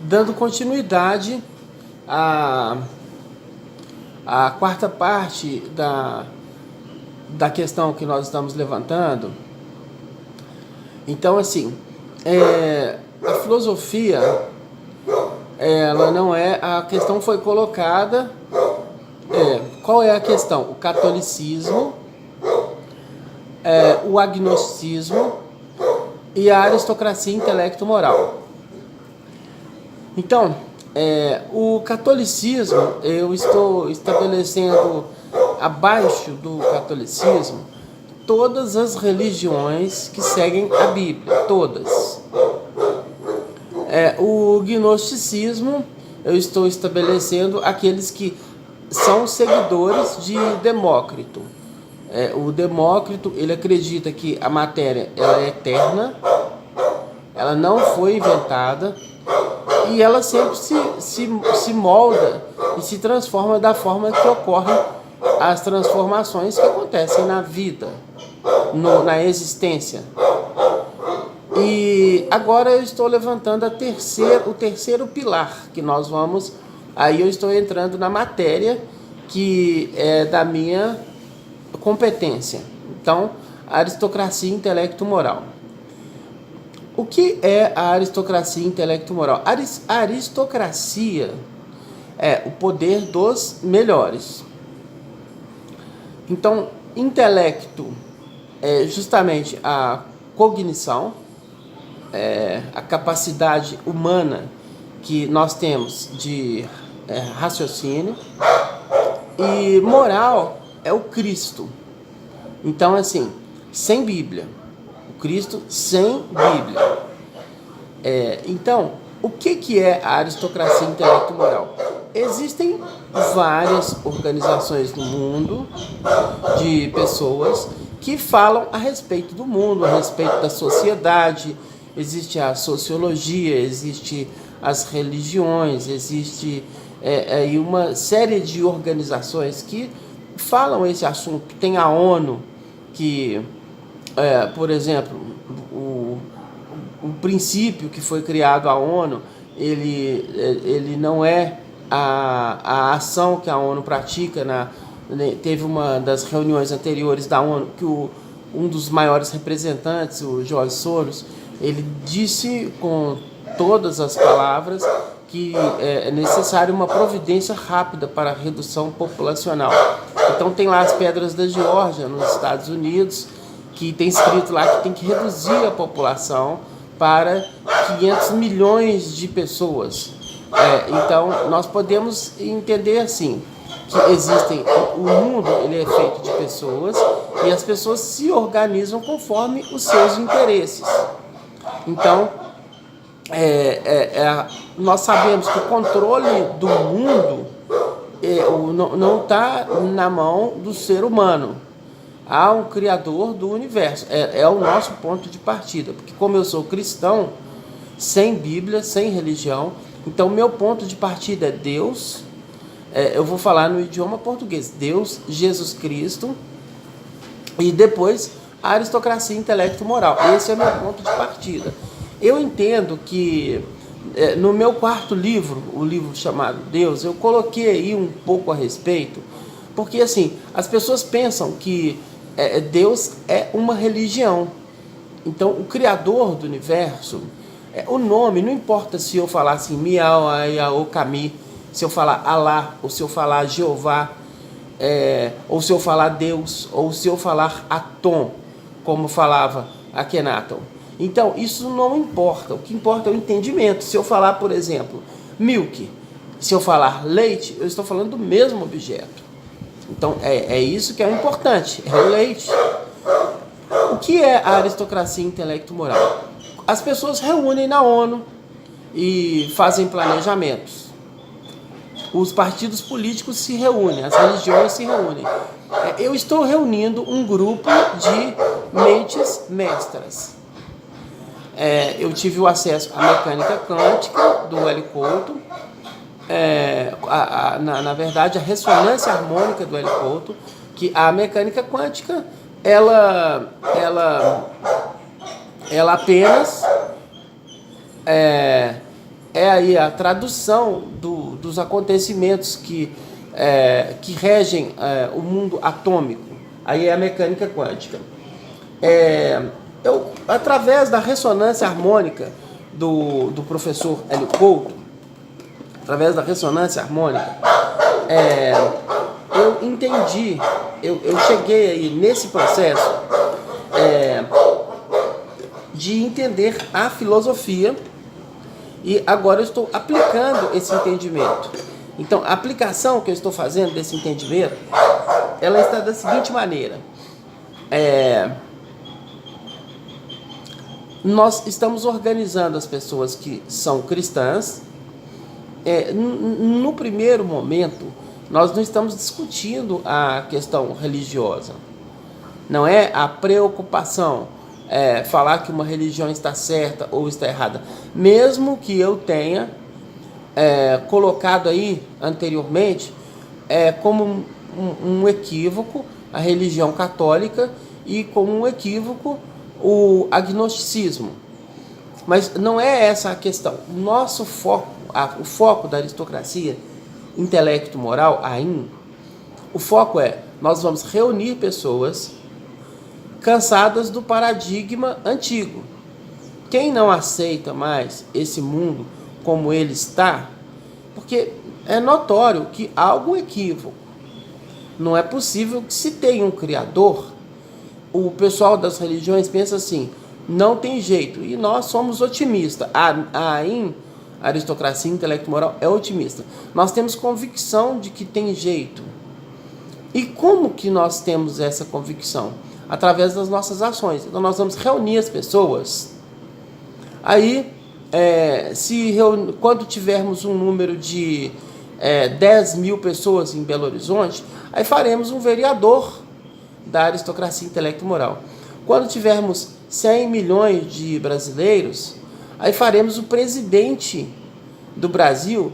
dando continuidade à, à quarta parte da questão que nós estamos levantando. Então, assim, a filosofia, ela não é... A questão foi colocada... qual é a questão? O catolicismo, o agnosticismo e a aristocracia intelecto-moral. Então, o catolicismo, eu estou estabelecendo abaixo do catolicismo todas as religiões que seguem a Bíblia, todas. O gnosticismo, eu estou estabelecendo aqueles que são seguidores de Demócrito. O Demócrito, ele acredita que a matéria ela é eterna, ela não foi inventada e ela sempre se molda e se transforma da forma que ocorrem as transformações que acontecem na vida, na existência. E agora eu estou levantando o terceiro pilar que nós vamos... Aí eu estou entrando na matéria que é da minha competência. Então, a aristocracia intelecto-moral. O que é a aristocracia intelecto-moral? A aristocracia é o poder dos melhores. Então, intelecto é justamente a cognição, a capacidade humana que nós temos de raciocínio, e moral é o Cristo. Então, assim, sem Bíblia. O Cristo sem Bíblia. Então, o que é a aristocracia intelecto-moral? Existem várias organizações no mundo de pessoas que falam a respeito do mundo, a respeito da sociedade. Existe a sociologia, existe as religiões, existe aí uma série de organizações que falam esse assunto. Tem a ONU, que, por exemplo, o princípio que foi criado a ONU, ele não é a ação que a ONU pratica. Teve uma das reuniões anteriores da ONU que um dos maiores representantes, o George Soros, ele disse com todas as palavras que é necessário uma providência rápida para a redução populacional. Então tem lá as pedras da Geórgia, nos Estados Unidos, que tem escrito lá que tem que reduzir a população para 500 milhões de pessoas. Então nós podemos entender assim, que o mundo ele é feito de pessoas e as pessoas se organizam conforme os seus interesses. Então, nós sabemos que o controle do mundo não está na mão do ser humano. Há um criador do universo. É o nosso ponto de partida. Porque como eu sou cristão, sem Bíblia, sem religião, então meu ponto de partida é Deus. Eu vou falar no idioma português. Deus, Jesus Cristo e depois a aristocracia intelecto-moral. Esse é meu ponto de partida. Eu entendo que no meu quarto livro, o livro chamado Deus, eu coloquei aí um pouco a respeito, porque assim, as pessoas pensam que Deus é uma religião. Então, o Criador do universo, o nome, não importa se eu falar assim, Miau, Ayaô, Kami, se eu falar Alá, ou se eu falar Jeová, ou se eu falar Deus, ou se eu falar Atom, como falava Akhenaton. Então, isso não importa. O que importa é o entendimento. Se eu falar, por exemplo, milk, se eu falar leite, eu estou falando do mesmo objeto. Então, é isso que é importante, é o leite. O que é a aristocracia intelecto-moral? As pessoas reúnem na ONU e fazem planejamentos. Os partidos políticos se reúnem, as religiões se reúnem. Eu estou reunindo um grupo de mentes mestras. Eu tive o acesso à mecânica quântica do L. Couto, na verdade a ressonância harmônica do L. Couto, que a mecânica quântica ela apenas é aí a tradução dos acontecimentos que regem o mundo atômico. Aí é a mecânica quântica. Através da ressonância harmônica do professor Hélio Couto, através da ressonância harmônica, eu entendi, eu cheguei aí nesse processo de entender a filosofia, e agora eu estou aplicando esse entendimento. Então, a aplicação que eu estou fazendo desse entendimento, ela está da seguinte maneira. Nós estamos organizando as pessoas que são cristãs. No primeiro momento, nós não estamos discutindo a questão religiosa. Não é a preocupação falar que uma religião está certa ou está errada. Mesmo que eu tenha colocado aí anteriormente como um equívoco a religião católica e como um equívoco o agnosticismo. Mas não é essa a questão. Nosso foco, o foco da aristocracia intelecto-moral, AIM, o foco nós vamos reunir pessoas cansadas do paradigma antigo. Quem não aceita mais esse mundo como ele está, porque é notório que há algum equívoco. Não é possível que, se tem um criador, o pessoal das religiões pensa assim, não tem jeito, e nós somos otimistas. A aristocracia intelecto-moral é otimista. Nós temos convicção de que tem jeito. E como que nós temos essa convicção? Através das nossas ações. Então nós vamos reunir as pessoas. Aí, quando tivermos um número de 10 mil pessoas em Belo Horizonte, aí faremos um vereador da aristocracia intelecto-moral. Quando tivermos 100 milhões de brasileiros, aí faremos o presidente do Brasil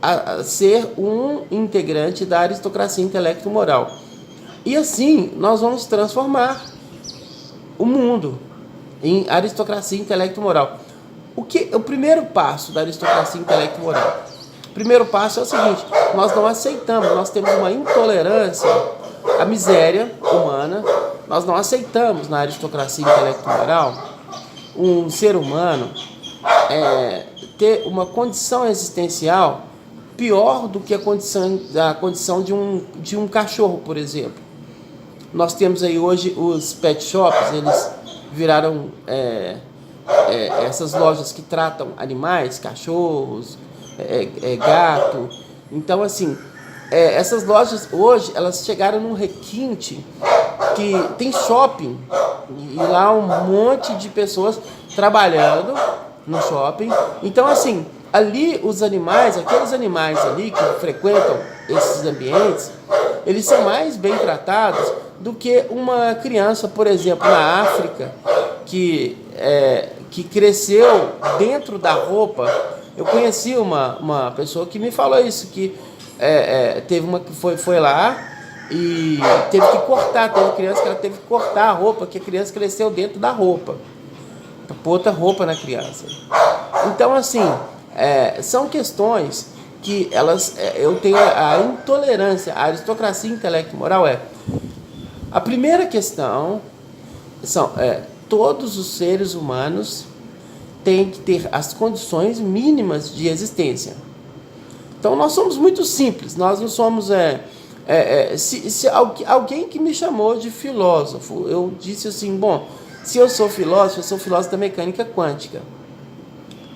a ser um integrante da aristocracia intelecto-moral. E assim nós vamos transformar o mundo em aristocracia intelecto-moral. O primeiro passo da aristocracia intelecto-moral? O primeiro passo é o seguinte: nós não aceitamos, nós temos uma intolerância à miséria humana. Nós não aceitamos na aristocracia intelecto-moral um ser humano ter uma condição existencial pior do que a condição de um cachorro, por exemplo. Nós temos aí hoje os pet shops, eles viraram essas lojas que tratam animais, cachorros, gato. Então, assim, essas lojas hoje, elas chegaram num requinte que tem shopping, e lá um monte de pessoas trabalhando no shopping. Então, assim, ali os animais, aqueles animais ali que frequentam esses ambientes, eles são mais bem tratados do que uma criança, por exemplo, na África, que cresceu dentro da roupa. Eu conheci uma pessoa que me falou isso, que teve uma que foi lá e teve criança que ela teve que cortar a roupa, que a criança cresceu dentro da roupa, para pôr outra roupa na criança. Então, assim, são questões que eu tenho a intolerância, a aristocracia intelecto-moral a primeira questão todos os seres humanos têm que ter as condições mínimas de existência. Então nós somos muito simples, nós não somos... se alguém que me chamou de filósofo, eu disse assim, bom, se eu sou filósofo da mecânica quântica.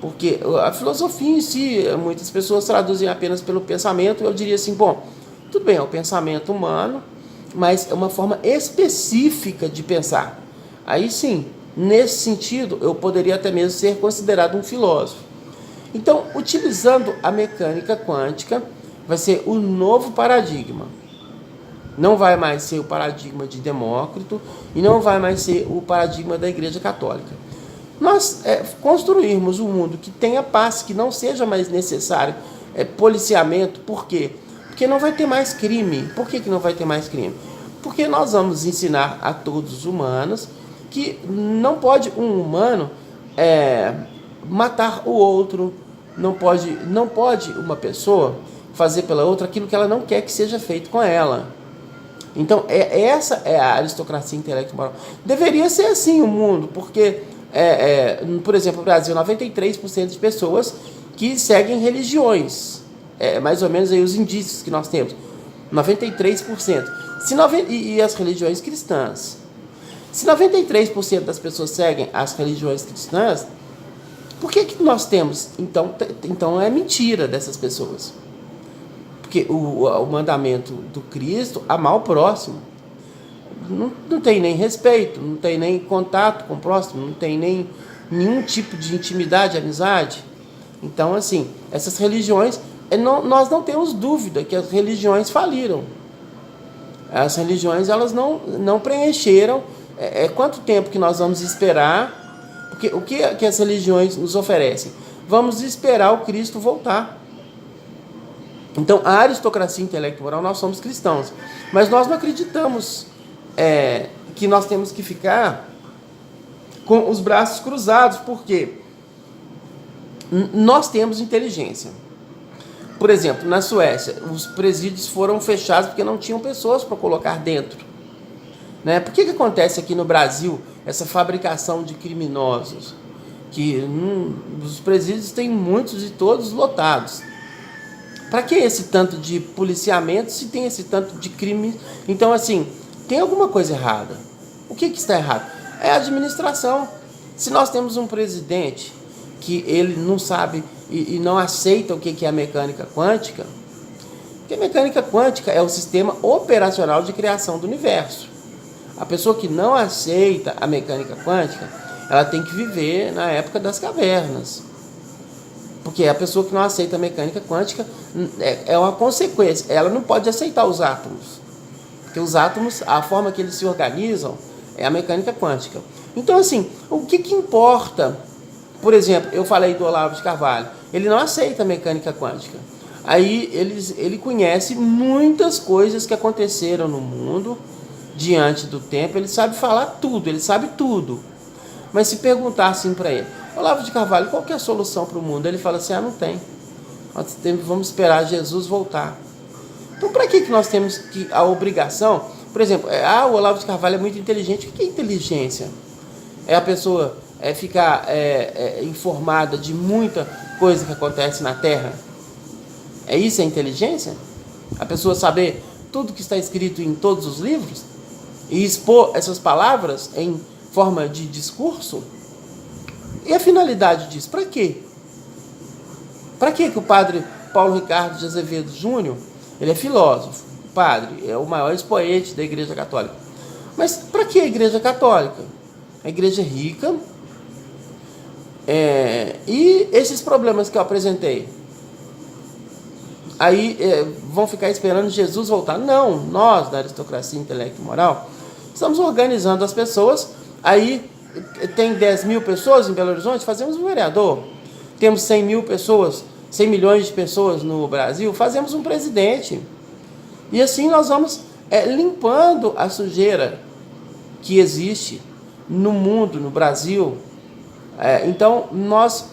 Porque a filosofia em si, muitas pessoas traduzem apenas pelo pensamento. Eu diria assim, bom, tudo bem, é o pensamento humano, mas é uma forma específica de pensar. Aí sim, nesse sentido, eu poderia até mesmo ser considerado um filósofo. Então, utilizando a mecânica quântica, vai ser o novo paradigma. Não vai mais ser o paradigma de Demócrito e não vai mais ser o paradigma da Igreja Católica. Nós construirmos um mundo que tenha paz, que não seja mais necessário policiamento. Por quê? Porque não vai ter mais crime. Por que não vai ter mais crime? Porque nós vamos ensinar a todos os humanos que não pode um humano matar o outro, Não pode uma pessoa fazer pela outra aquilo que ela não quer que seja feito com ela. Então, essa é a aristocracia intelecto-moral. Deveria ser assim o mundo, porque, por exemplo, no Brasil, 93% de pessoas que seguem religiões. Mais ou menos aí os indícios que nós temos. 93%. E as religiões cristãs. Se 93% das pessoas seguem as religiões cristãs, por que nós temos? Então é mentira dessas pessoas. Porque o mandamento do Cristo, amar o próximo, não tem nem respeito, não tem nem contato com o próximo, não tem nem nenhum tipo de intimidade, amizade. Então, assim, essas religiões, nós não temos dúvida que as religiões faliram. As religiões, elas não preencheram. Quanto tempo que nós vamos esperar? Porque o que as religiões nos oferecem? Vamos esperar o Cristo voltar. Então, a aristocracia intelecto-moral, nós somos cristãos. Mas nós não acreditamos que nós temos que ficar com os braços cruzados, porque nós temos inteligência. Por exemplo, na Suécia, os presídios foram fechados porque não tinham pessoas para colocar dentro. Né? Por que acontece aqui no Brasil essa fabricação de criminosos? Que os presídios têm muitos e todos lotados. Para que esse tanto de policiamento se tem esse tanto de crime? Então, assim, tem alguma coisa errada. O que está errado? É a administração. Se nós temos um presidente que ele não sabe e não aceita o que é a mecânica quântica, porque a mecânica quântica é o sistema operacional de criação do universo. A pessoa que não aceita a mecânica quântica, ela tem que viver na época das cavernas. Porque a pessoa que não aceita a mecânica quântica é uma consequência. Ela não pode aceitar os átomos. Porque os átomos, a forma que eles se organizam, é a mecânica quântica. Então, assim, o que importa? Por exemplo, eu falei do Olavo de Carvalho. Ele não aceita a mecânica quântica. Aí ele conhece muitas coisas que aconteceram no mundo diante do tempo. Ele sabe falar tudo, ele sabe tudo. Mas se perguntar assim para ele, Olavo de Carvalho, qual que é a solução para o mundo? Ele fala assim, não tem. Vamos esperar Jesus voltar. Então, para que nós temos a obrigação? Por exemplo, o Olavo de Carvalho é muito inteligente. O que é inteligência? É a pessoa ficar informada de muita coisa que acontece na Terra? É isso a inteligência? A pessoa saber tudo que está escrito em todos os livros? E expor essas palavras em forma de discurso? E a finalidade disso? Para quê? Para que o padre Paulo Ricardo de Azevedo Júnior, ele é filósofo, padre, é o maior expoente da Igreja Católica. Mas para que a Igreja Católica? A igreja é rica. E esses problemas que eu apresentei? Aí vão ficar esperando Jesus voltar? Não, nós da aristocracia intelecto-moral estamos organizando as pessoas. Aí tem 10 mil pessoas em Belo Horizonte, fazemos um vereador. Temos 100 mil pessoas, 100 milhões de pessoas no Brasil, fazemos um presidente. E assim nós vamos limpando a sujeira que existe no mundo, no Brasil. Então, nós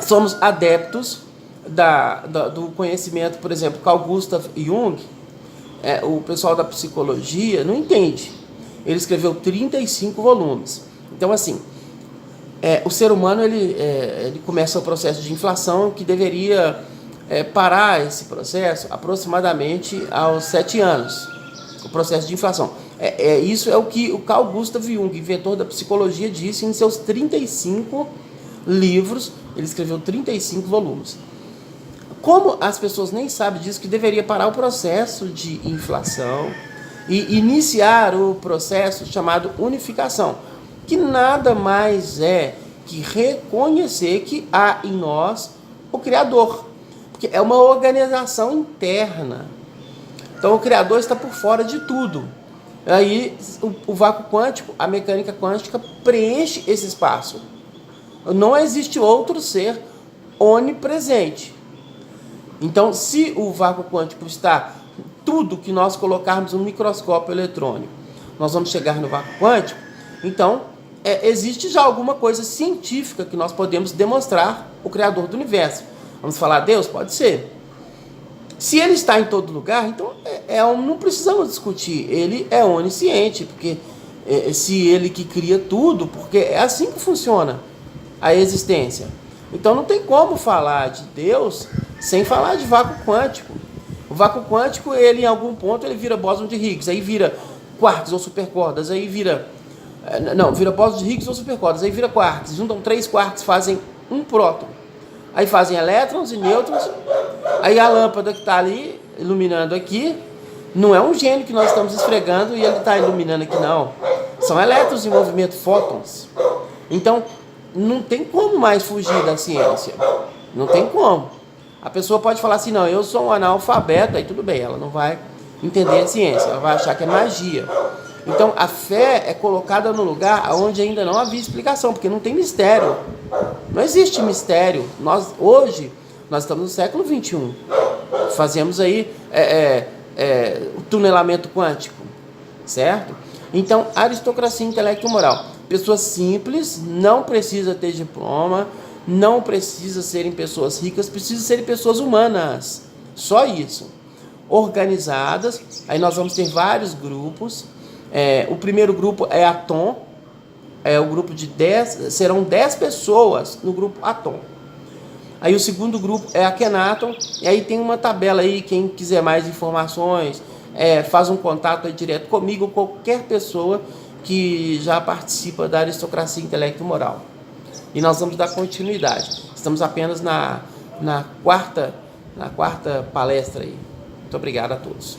somos adeptos do conhecimento. Por exemplo, Carl Gustav Jung, o pessoal da psicologia não entende. Ele escreveu 35 volumes. Então, assim, o ser humano ele começa o processo de inflação que deveria parar esse processo aproximadamente aos 7 anos. O processo de inflação. Isso é o que o Carl Gustav Jung, inventor da psicologia, disse em seus 35 livros. Ele escreveu 35 volumes. Como as pessoas nem sabem disso, que deveria parar o processo de inflação e iniciar o processo chamado unificação, que nada mais é que reconhecer que há em nós o Criador, porque é uma organização interna. Então o Criador está por fora de tudo. Aí o vácuo quântico, a mecânica quântica preenche esse espaço. Não existe outro ser onipresente. Então, se o vácuo quântico está tudo que nós colocarmos no microscópio eletrônico, nós vamos chegar no vácuo quântico. Então, existe já alguma coisa científica que nós podemos demonstrar o Criador do Universo. Vamos falar Deus? Pode ser. Se ele está em todo lugar, então não precisamos discutir. Ele é onisciente, porque se ele que cria tudo, porque é assim que funciona a existência. Então não tem como falar de Deus sem falar de vácuo quântico. O vácuo quântico, ele em algum ponto, ele vira bóson de Higgs, aí vira quarks ou supercordas, aí vira... Não, vira bóson de Higgs ou supercordas, aí vira quarks. Juntam 3 quarks, fazem um próton. Aí fazem elétrons e nêutrons. Aí a lâmpada que está ali, iluminando aqui, não é um gênio que nós estamos esfregando e ele está iluminando aqui, não. São elétrons em movimento, fótons. Então, não tem como mais fugir da ciência. Não tem como. A pessoa pode falar assim, não, eu sou um analfabeto, aí tudo bem, ela não vai entender a ciência, ela vai achar que é magia. Então, a fé é colocada no lugar onde ainda não havia explicação, porque não tem mistério. Não existe mistério. Hoje, nós estamos no século XXI. Fazemos aí o tunelamento quântico, certo? Então, aristocracia, intelecto e moral. Pessoas simples, não precisa ter diploma, não precisa serem pessoas ricas, precisa serem pessoas humanas. Só isso. Organizadas. Aí nós vamos ter vários grupos. O primeiro grupo é Atom. O grupo de 10, serão 10 pessoas no grupo Atom. Aí o segundo grupo é Akhenaton, e aí tem uma tabela aí, quem quiser mais informações, faz um contato aí direto comigo, ou qualquer pessoa que já participa da aristocracia intelecto e moral. E nós vamos dar continuidade. Estamos apenas na quarta palestra aí. Muito obrigado a todos.